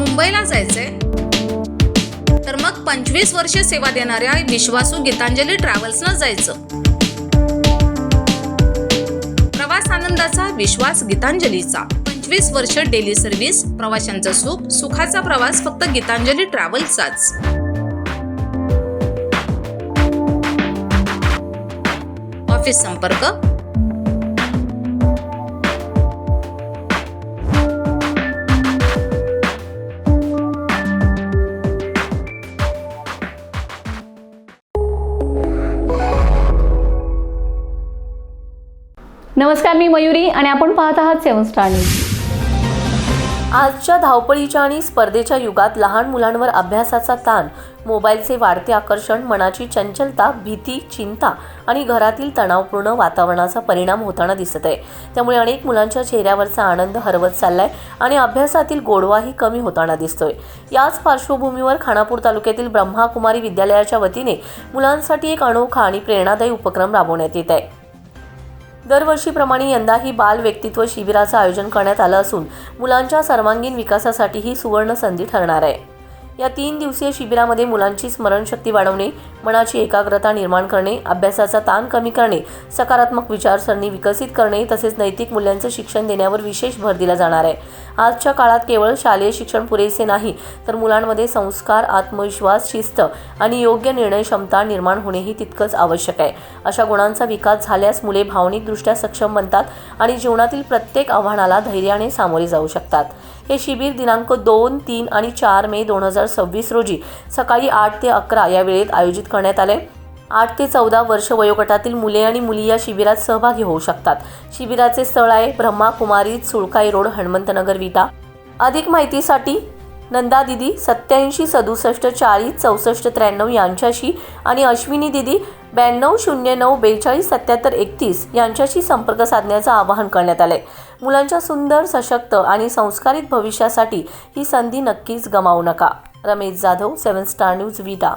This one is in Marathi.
मुंबईला जायचंय तर मग 25 वर्षे सेवा देणाऱ्या विश्वासू गीतांजली ट्रॅव्हल्सनं जायचं। प्रवास आनंदाचा विश्वास गीतांजलीचा। 25 वर्ष डेली सर्व्हिस, प्रवाशांचं सुख, सुखाचा प्रवास फक्त गीतांजली ट्रॅव्हल्सचाच। ऑफिस संपर्क नमस्कार, मी मयुरी आणि आपण पाहत आहात 7 स्टार न्यूज। आजच्या धावपळीच्या आणि स्पर्धेच्या युगात लहान मुलांवर अभ्यासाचा ताण, मोबाईलचे वाढते आकर्षण, मनाची चंचलता, भीती, चिंता आणि घरातील तणावपूर्ण वातावरणाचा परिणाम होताना दिसत आहे। त्यामुळे अनेक मुलांच्या चेहऱ्यावरचा आनंद हरवत चाललाय आणि अभ्यासातील गोडवाही कमी होताना दिसतोय। याच पार्श्वभूमीवर खानापूर तालुक्यातील ब्रह्माकुमारी विद्यालयाच्या वतीने मुलांसाठी एक अनोखा आणि प्रेरणादायी उपक्रम राबवण्यात येत आहे। दरवर्षीप्रमाणे यंदाही बाल व्यक्तित्व शिबिराचं आयोजन करण्यात आलं असून मुलांच्या सर्वांगीण विकासासाठी ही सुवर्ण संधी ठरणार आहे। या 3 दिवसीय शिबिरामध्ये मुलांची स्मरणशक्ती वाढवणे, मनाची एकाग्रता निर्माण करणे, अभ्यासाचा ताण कमी करणे, सकारात्मक विचारसरणी विकसित करणे तसेच नैतिक मूल्यांचं शिक्षण देण्यावर विशेष भर दिला जाणार आहे। आजच्या काळात केवळ शालेय शिक्षण पुरेसे नाही, तर मुलांमध्ये संस्कार, आत्मविश्वास, शिस्त आणि योग्य निर्णय क्षमता निर्माण होणेही तितकंच आवश्यक आहे। अशा गुणांचा विकास झाल्यास मुले भावनिकदृष्ट्या सक्षम बनतात आणि जीवनातील प्रत्येक आव्हानाला धैर्याने सामोरे जाऊ शकतात। हे शिबिर दिनांक 2, 3 आणि 4 मे 2026 रोजी सकाळी 8 ते 11 या वेळेत आयोजित करण्यात आले। 8 ते 14 वर्ष वयोगटातील मुले आणि मुली या शिबिरात सहभागी होऊ शकतात। शिबिराचे स्थळ आहे ब्रह्माकुमारी, सुळकाई रोड, हनुमंतनगर, विटा। अधिक माहितीसाठी नंदा दिदी 87 67 40 64 93 यांच्याशी आणि अश्विनी दिदी 92 09 42 77 31 यांच्याशी संपर्क साधण्याचं आवाहन करण्यात आलंय। मुलांच्या सुंदर, सशक्त आणि संस्कारित भविष्यासाठी ही संधी नक्कीच गमावू नका। रमेश जाधव, 7 स्टार न्यूज, विटा।